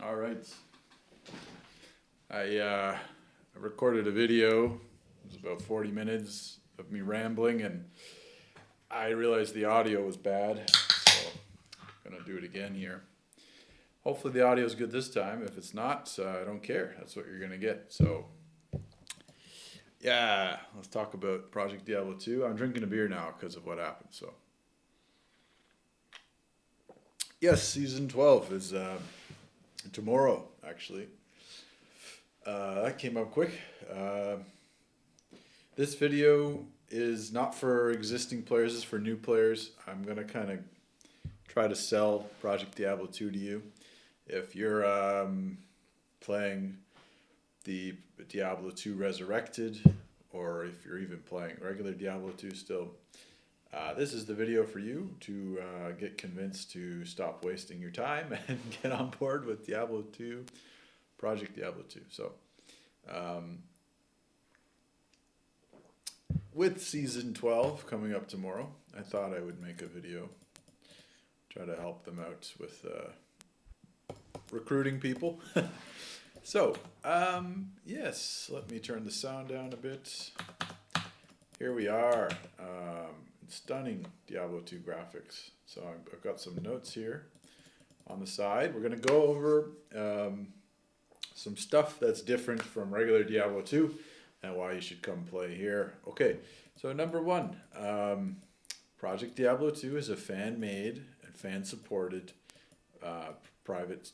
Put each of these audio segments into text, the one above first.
All right. I recorded a video. It was about 40 minutes of me rambling, and I realized the audio was bad, so I'm gonna do it again here. Hopefully, the audio is good this time. If it's not, I don't care. That's what you're gonna get. So, yeah, let's talk about Project Diablo 2. I'm drinking a beer now because of what happened. So, yes, season 12 is tomorrow, actually. That came up quick. Uh, This video is not for existing players, it's for new players. I'm going to kind of try to sell Project Diablo 2 to you. If you're playing the Diablo 2 Resurrected, or if you're even playing regular Diablo 2 still, this is the video for you to get convinced to stop wasting your time and get on board with Diablo 2, Project Diablo 2. So, um, with season 12 coming up tomorrow, I thought I would make a video, try to help them out with recruiting people. So, yes, let me turn the sound down a bit. Here we are. Stunning Diablo 2 graphics. So I've got some notes here on the side. We're going to go over some stuff that's different from regular Diablo 2 and why you should come play here. Okay, so number one, Project Diablo 2 is a fan-made and fan-supported uh, private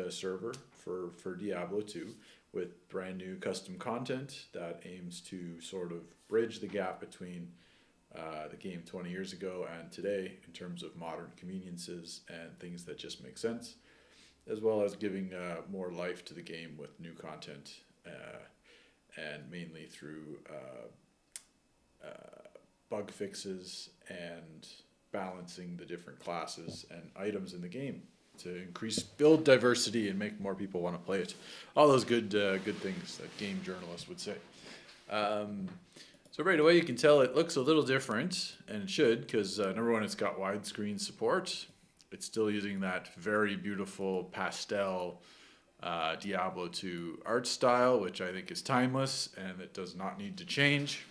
server for Diablo 2 with brand new custom content that aims to sort of bridge the gap between the game 20 years ago and today in terms of modern conveniences and things that just make sense, as well as giving more life to the game with new content and mainly through bug fixes and balancing the different classes and items in the game to increase build diversity and make more people want to play it. All those good things that game journalists would say. Um, so right away you can tell it looks a little different, and it should, because number one, it's got widescreen support. It's still using that very beautiful pastel Diablo 2 art style, which I think is timeless and it does not need to change.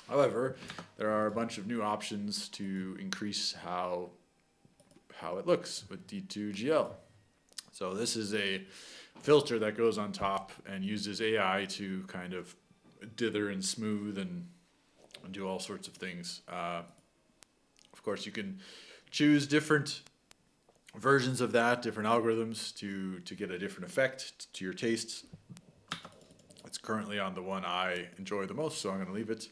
However, there are a bunch of new options to increase how it looks with D2GL. So this is a filter that goes on top and uses AI to kind of dither and smooth and do all sorts of things. Of course, you can choose different versions of that, different algorithms to get a different effect to your tastes. It's currently on the one I enjoy the most, so I'm going to leave it.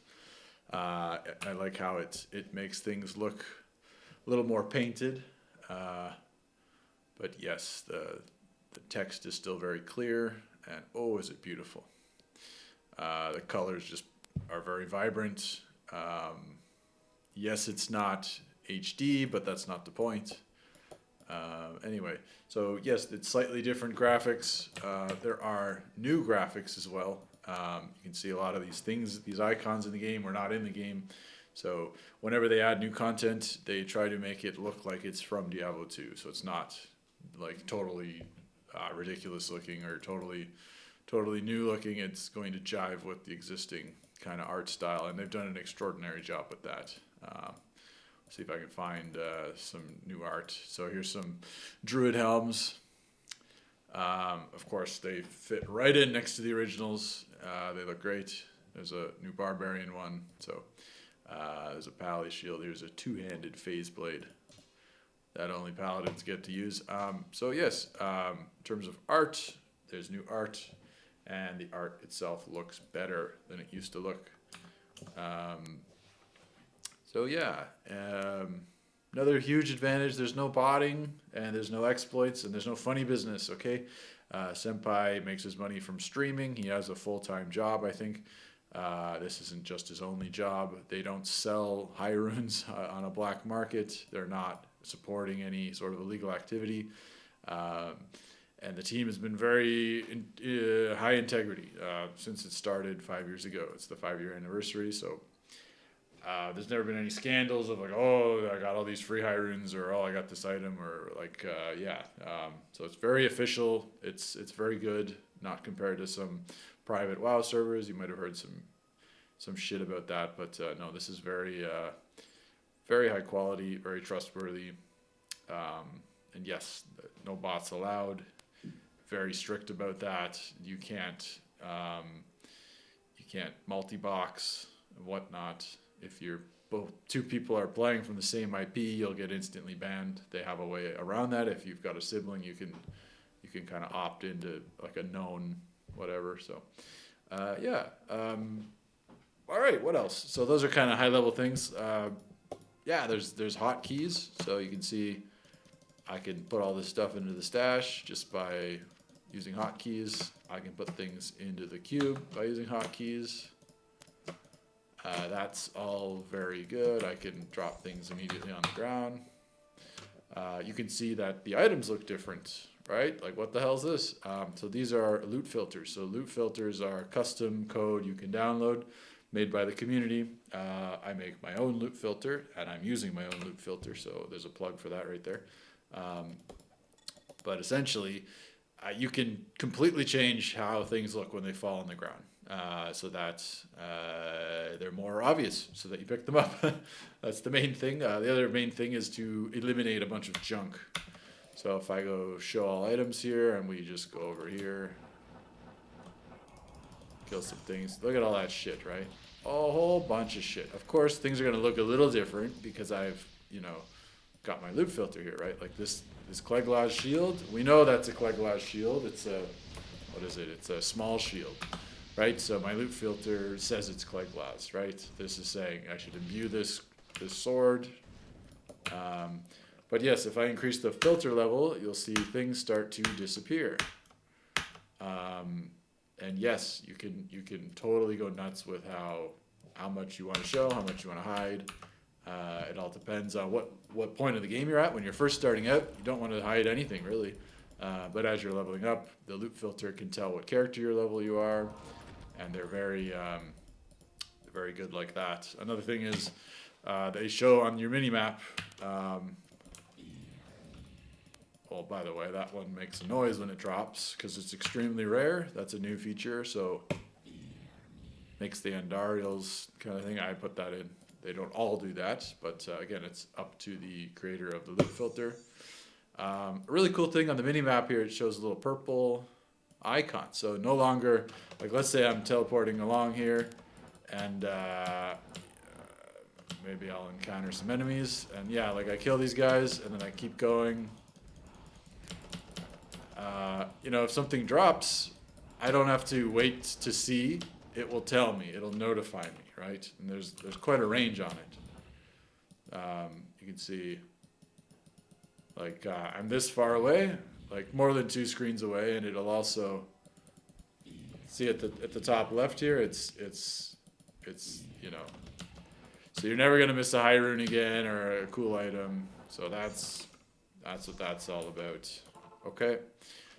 I like how it makes things look a little more painted, but yes, the text is still very clear, and oh, is it beautiful! The colors just are very vibrant. Yes, it's not HD, but that's not the point. Anyway, so yes, it's slightly different graphics. There are new graphics as well. You can see a lot of these things, these icons in the game were not in the game. So whenever they add new content, they try to make it look like it's from Diablo 2. So it's not like totally ridiculous looking or totally new looking. It's going to jive with the existing kind of art style, and they've done an extraordinary job with that. See if I can find some new art. So here's some druid helms. Of course, they fit right in next to the originals. They look great. There's a new barbarian one. So there's a pally shield. Here's a two-handed phase blade that only paladins get to use. So yes, in terms of art, there's new art, and the art itself looks better than it used to look. So yeah, another huge advantage, there's no botting, and there's no exploits, and there's no funny business, okay? Senpai makes his money from streaming. He has a full-time job, I think. This isn't just his only job. They don't sell high runes on a black market. They're not supporting any sort of illegal activity. And the team has been very high integrity since it started 5 years ago. It's the 5-year anniversary, so There's never been any scandals of like, oh, I got all these free high runes, or oh, I got this item, or like, yeah. So it's very official. It's very good, not compared to some private WoW servers. You might have heard some shit about that, but no, this is very high quality, very trustworthy, and yes, no bots allowed. Very strict about that. You can't multi-box and whatnot. If you're both two people are playing from the same IP, you'll get instantly banned. They have a way around that. If you've got a sibling, you can kind of opt into like a known whatever. So yeah. All right. What else? So those are kind of high level things. Yeah. There's hotkeys, so you can see I can put all this stuff into the stash just by using hotkeys. I can put things into the cube by using hotkeys. That's all very good. I can drop things immediately on the ground. You can see that the items look different, right? Like, what the hell is this? So these are loot filters. So loot filters are custom code you can download, made by the community. I make my own loot filter, and I'm using my own loot filter, so there's a plug for that right there. But essentially, you can completely change how things look when they fall on the ground, so that they're more obvious, so that you pick them up. That's the main thing. The other main thing is to eliminate a bunch of junk. So if I go show all items here, and we just go over here, kill some things. Look at all that shit, right? A whole bunch of shit. Of course, things are going to look a little different because I've, got my loot filter here, right? Like this Clegla's shield. We know that's a Clegla's shield. It's a, what is it? It's a small shield, right? So my loot filter says it's Clegla's, right? This is saying I should imbue this sword. But yes, if I increase the filter level, you'll see things start to disappear. And yes, you can totally go nuts with how much you want to show, how much you want to hide. It all depends on what point of the game you're at. When you're first starting out, you don't want to hide anything really. But as you're leveling up, the loot filter can tell what character your level you are, and they're very good like that. Another thing is they show on your mini map. Oh, by the way, that one makes a noise when it drops because it's extremely rare. That's a new feature, so makes the Andariels kind of thing. I put that in. They don't all do that, but again, it's up to the creator of the loot filter. A really cool thing on the mini map here, it shows a little purple icon. So no longer, like, let's say I'm teleporting along here, and maybe I'll encounter some enemies, and yeah, like I kill these guys, and then I keep going. If something drops, I don't have to wait to see. It will tell me. It'll notify me, right? And there's quite a range on it. You can see, like, I'm this far away, like more than 2 screens away, and it'll also see at the top left here. It's so you're never gonna miss a high rune again or a cool item. So that's what that's all about. Okay,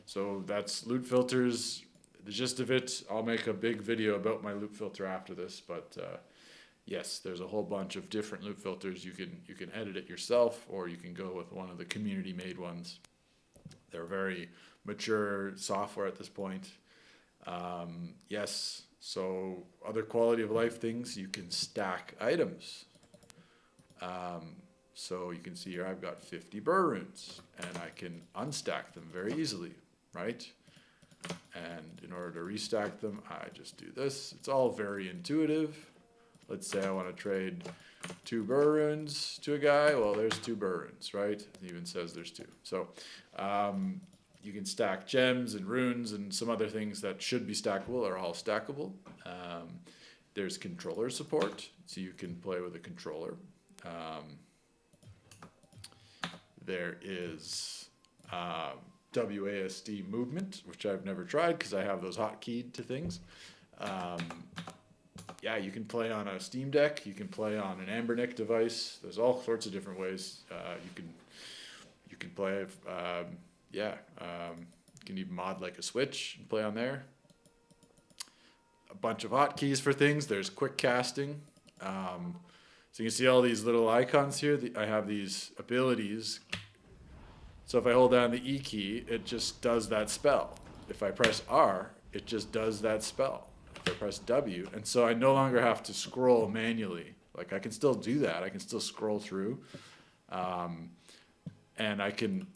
so that's loot filters. The gist of it, I'll make a big video about my loot filter after this, but yes, there's a whole bunch of different loot filters. You can edit it yourself, or you can go with one of the community made ones. They're very mature software at this point. Yes, so other quality of life things, you can stack items. So you can see here I've got 50 burr runes, and I can unstack them very easily, right? And in order to restack them, I just do this. It's all very intuitive. Let's say I want to trade 2 burr runes to a guy. Well, there's 2 burr runes, right? It even says there's 2. So you can stack gems and runes, and some other things that should be stackable are all stackable. There's controller support, so you can play with a controller. There is WASD movement, which I've never tried because I have those hotkeyed to things. Yeah, you can play on a Steam Deck. You can play on an Ambernick device. There's all sorts of different ways you can play. You can even mod like a Switch and play on there. A bunch of hotkeys for things. There's quick casting. So you can see all these little icons here. I have these abilities. So if I hold down the E key, it just does that spell. If I press R, it just does that spell. If I press W, and so I no longer have to scroll manually. Like I can still do that. I can still scroll through. And I can,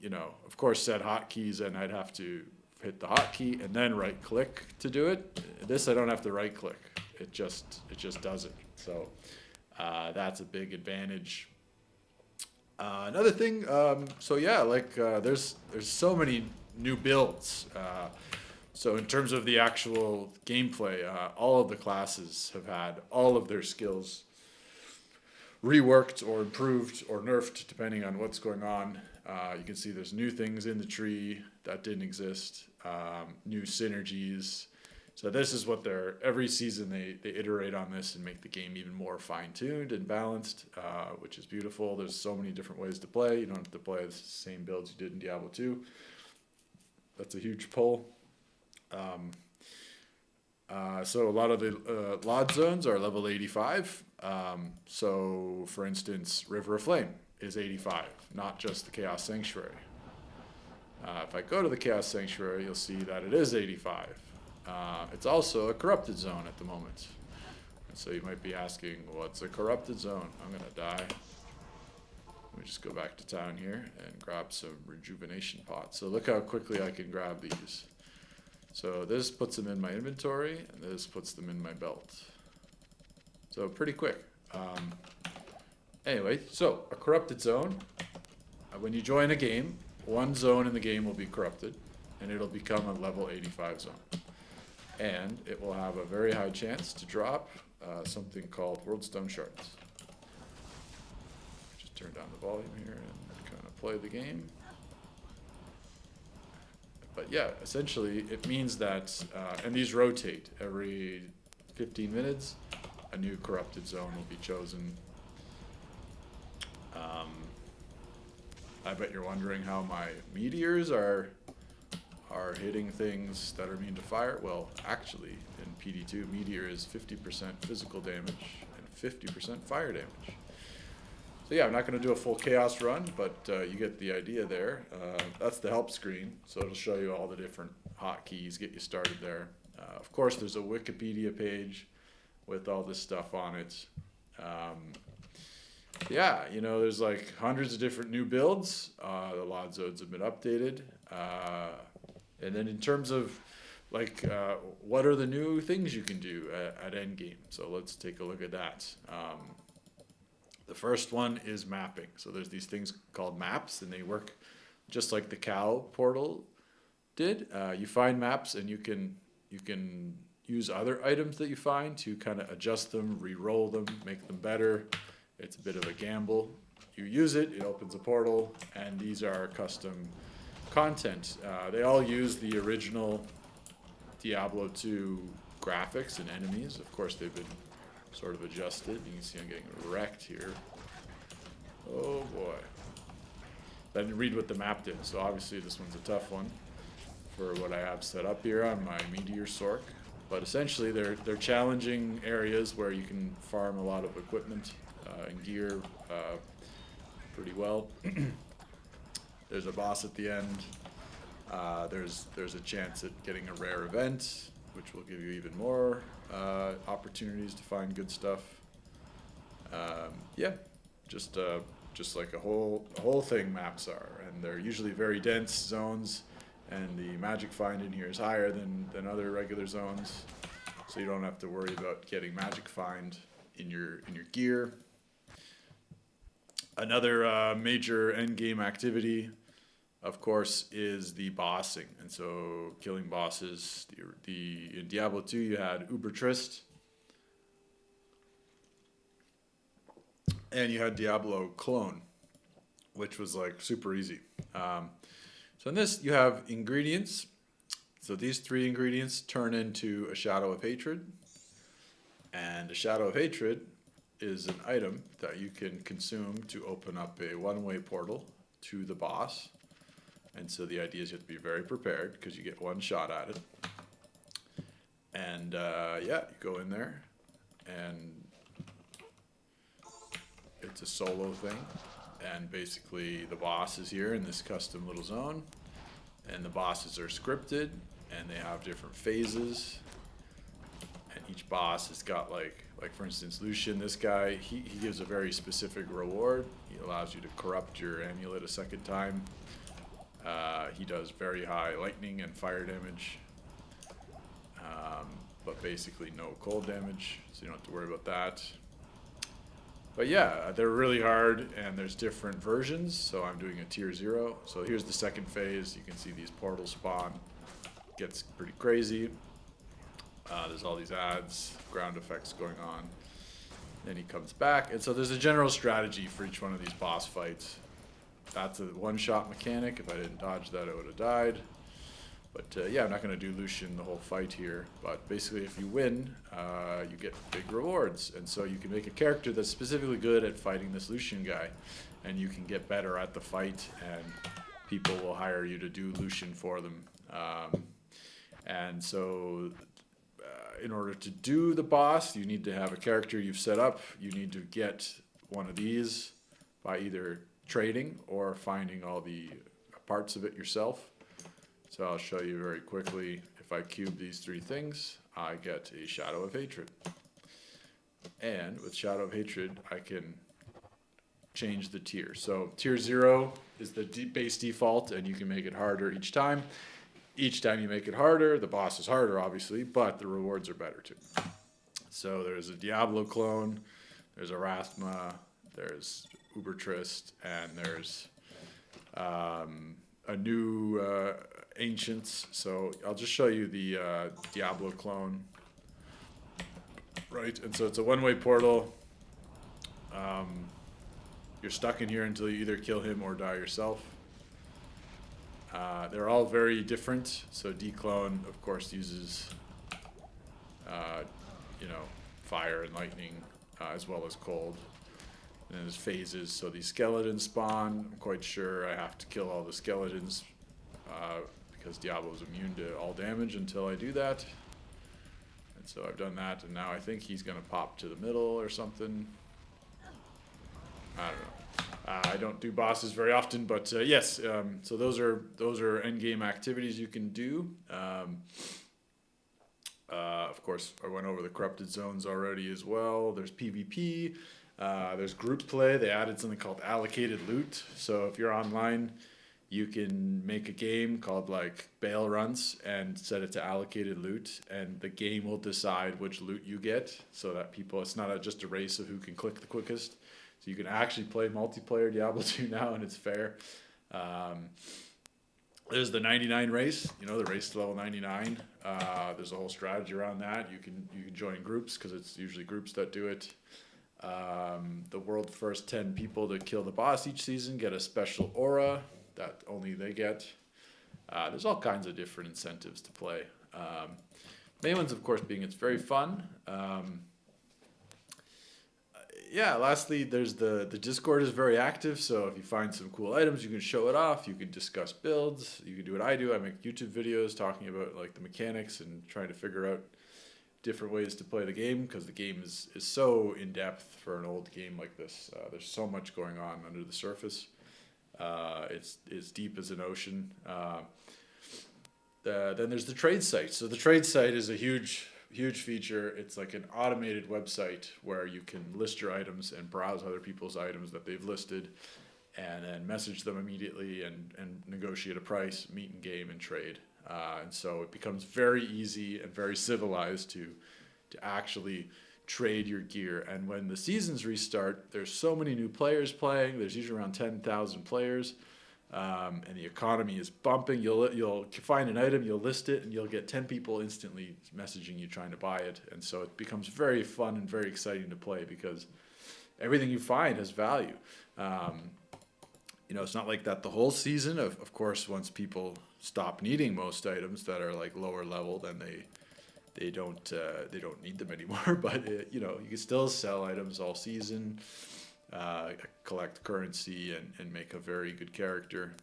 of course, set hotkeys, and I'd have to hit the hotkey and then right click to do it. This I don't have to right click. It just does it. So that's a big advantage. Another thing, there's so many new builds. So in terms of the actual gameplay, all of the classes have had all of their skills reworked or improved or nerfed depending on what's going on. You can see there's new things in the tree that didn't exist, new synergies. So this is what every season they iterate on this and make the game even more fine-tuned and balanced, which is beautiful. There's so many different ways to play. You don't have to play the same builds you did in Diablo 2. That's a huge pull. So a lot of the LOD zones are level 85. So for instance, River of Flame is 85, not just the Chaos Sanctuary. If I go to the Chaos Sanctuary, you'll see that it is 85. It's also a corrupted zone at the moment. And so you might be asking, what's a corrupted zone? I'm going to die. Let me just go back to town here and grab some rejuvenation pots. So look how quickly I can grab these. So this puts them in my inventory, and this puts them in my belt. So pretty quick. Anyway, so a corrupted zone. When you join a game, one zone in the game will be corrupted, and it'll become a level 85 zone. And it will have a very high chance to drop something called Worldstone Shards. Just turn down the volume here and kind of play the game. But yeah, essentially it means that, and these rotate every 15 minutes, a new corrupted zone will be chosen. I bet you're wondering how my meteors are hitting things that are immune to fire. Well, actually, in PD2, meteor is 50% physical damage and 50% fire damage. So yeah, I'm not going to do a full chaos run, but you get the idea there. That's the help screen, so it'll show you all the different hotkeys, get you started there. Of course, there's a Wikipedia page with all this stuff on it. Yeah, there's like hundreds of different new builds. The LOD zones have been updated. And then in terms of what are the new things you can do at Endgame? So let's take a look at that. The first one is mapping. So there's these things called maps, and they work just like the cow portal did. You find maps, and you can use other items that you find to kind of adjust them, re-roll them, make them better. It's a bit of a gamble. You use it, it opens a portal, and these are custom content. They all use the original Diablo 2 graphics and enemies. Of course, they've been sort of adjusted. You can see I'm getting wrecked here. Oh boy. I didn't read what the map did, so obviously this one's a tough one for what I have set up here on my Meteor Sork. But essentially they're challenging areas where you can farm a lot of equipment and gear pretty well. There's a boss at the end. There's a chance at getting a rare event, which will give you even more opportunities to find good stuff. Yeah, just like a whole thing maps are, and they're usually very dense zones, and the magic find in here is higher than other regular zones, so you don't have to worry about getting magic find in your gear. Another major endgame activity, of course, is the bossing, and so killing bosses. In Diablo 2, you had Uber Trist, and you had Diablo Clone, which was like super easy. So in this, you have ingredients. So these 3 ingredients turn into a Shadow of Hatred, and a Shadow of Hatred is an item that you can consume to open up a one-way portal to the boss. And so the idea is you have to be very prepared because you get one shot at it. And yeah, you go in there and it's a solo thing, and basically the boss is here in this custom little zone, and the bosses are scripted, and they have different phases, and each boss has got like for instance Lucian, this guy, he gives a very specific reward. He allows you to corrupt your amulet a second time. He does very high lightning and fire damage, but basically no cold damage, so you don't have to worry about that. But yeah, they're really hard, and there's different versions, so I'm doing a tier 0. So here's the second phase. You can see these portals spawn. Gets pretty crazy. There's all these ads, ground effects going on. Then he comes back, and so there's a general strategy for each one of these boss fights. That's a one-shot mechanic. If I didn't dodge that, I would have died. But yeah, I'm not going to do Lucian the whole fight here. But basically, if you win, you get big rewards. And so you can make a character that's specifically good at fighting this Lucian guy. And you can get better at the fight, and people will hire you to do Lucian for them. And so in order to do the boss, you need to have a character you've set up. You need to get one of these by either trading or finding all the parts of it yourself. So I'll show you very quickly. If I cube these 3 things, I get a Shadow of Hatred. And with Shadow of Hatred, I can change the tier. So tier 0 is the base default, and you can make it harder each time. Each time you make it harder, the boss is harder, obviously, but the rewards are better too. So there's a Diablo clone, there's a Rathma, there's Ubertrist, and there's a new Ancients. So I'll just show you the Diablo clone. Right, and so it's a one-way portal. You're stuck in here until you either kill him or die yourself. They're all very different. So D-Clone, of course, uses fire and lightning, as well as cold. And there's phases. So these skeletons spawn. I'm quite sure I have to kill all the skeletons because Diablo is immune to all damage until I do that. And so I've done that, and now I think he's going to pop to the middle or something. I don't know. I don't do bosses very often, but yes. So those are endgame activities you can do. Of course, I went over the corrupted zones already as well. There's PvP. There's group play. They added something called allocated loot. So if you're online, you can make a game called like Bail Runs and set it to allocated loot, and the game will decide which loot you get, so that people, it's not just a race of who can click the quickest. So you can actually play multiplayer Diablo 2 now, and it's fair. There's the 99 race, the race to level 99. There's a whole strategy around that. You can join groups, because it's usually groups that do it. The world's first 10 people to kill the boss each season get a special aura that only they get. There's all kinds of different incentives to play. Main ones, of course, being it's very fun. Lastly, there's the Discord is very active, so if you find some cool items, you can show it off, you can discuss builds, you can do what I do. I make YouTube videos talking about like the mechanics and trying to figure out different ways to play the game, because the game is so in-depth for an old game like this. There's so much going on under the surface. It's as deep as an ocean. Then there's the trade site. So the trade site is a huge feature. It's like an automated website where you can list your items and browse other people's items that they've listed, and then message them immediately and negotiate a price, meet in game, and trade. And so it becomes very easy and very civilized to actually trade your gear. And when the seasons restart, there's so many new players playing. There's usually around 10,000 players, and the economy is bumping. You'll find an item, you'll list it, and you'll get 10 people instantly messaging you trying to buy it. And so it becomes very fun and very exciting to play, because everything you find has value. It's not like that the whole season. Of course, once people stop needing most items that are like lower level, then they don't need them anymore. But you can still sell items all season, collect currency, and make a very good character.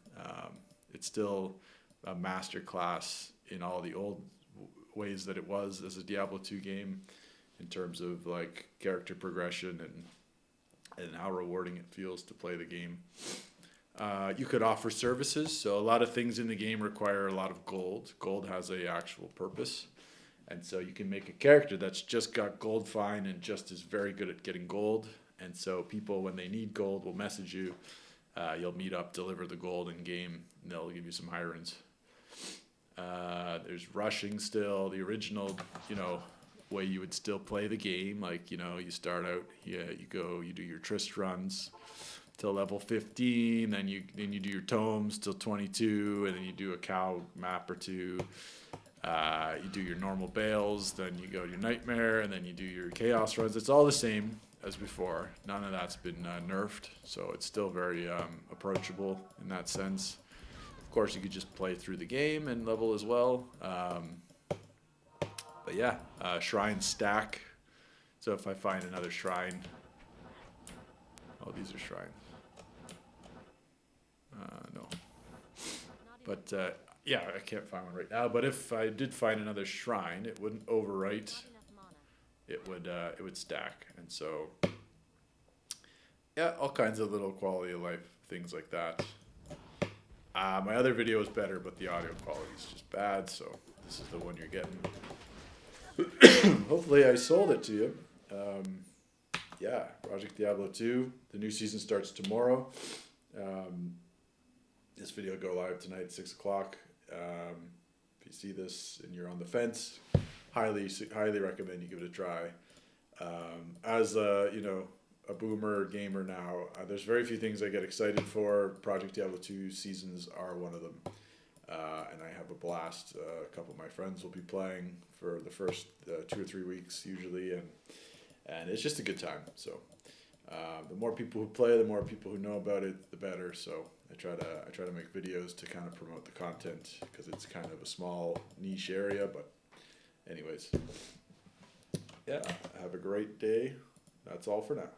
It's still a master class in all the old ways that it was as a Diablo 2 game, in terms of like character progression and how rewarding it feels to play the game. You could offer services, so a lot of things in the game require a lot of gold. Gold has a actual purpose, and so you can make a character that's just got gold fine and just is very good at getting gold. And so people, when they need gold, will message you. You'll meet up, deliver the gold in game, and they'll give you some high runes. There's rushing still, the original, way you would still play the game. Like, you start out, you do your tryst runs till level 15, then you do your tomes till 22, and then you do a cow map or two. You do your normal bales, then you go to your nightmare, and then you do your chaos runs. It's all the same as before. None of that's been nerfed, so it's still very approachable in that sense. Of course, you could just play through the game and level as well. But yeah, shrine stack. So if I find another shrine, these are shrines. No. But yeah, I can't find one right now. But if I did find another shrine, it wouldn't overwrite. It would stack, and so yeah, all kinds of little quality of life things like that. My other video is better, but the audio quality is just bad, so this is the one you're getting. Hopefully I sold it to you. Yeah, Project Diablo 2. The new season starts tomorrow. This video will go live tonight at 6 o'clock. If you see this and you're on the fence, highly recommend you give it a try. As a boomer gamer now, there's very few things I get excited for. Project Diablo 2 seasons are one of them. And I have a blast. A couple of my friends will be playing for the first 2 or 3 weeks usually, and it's just a good time. So the more people who play, the more people who know about it, the better. So I try to make videos to kind of promote the content, because it's kind of a small niche area. But anyways, yeah, have a great day. That's all for now.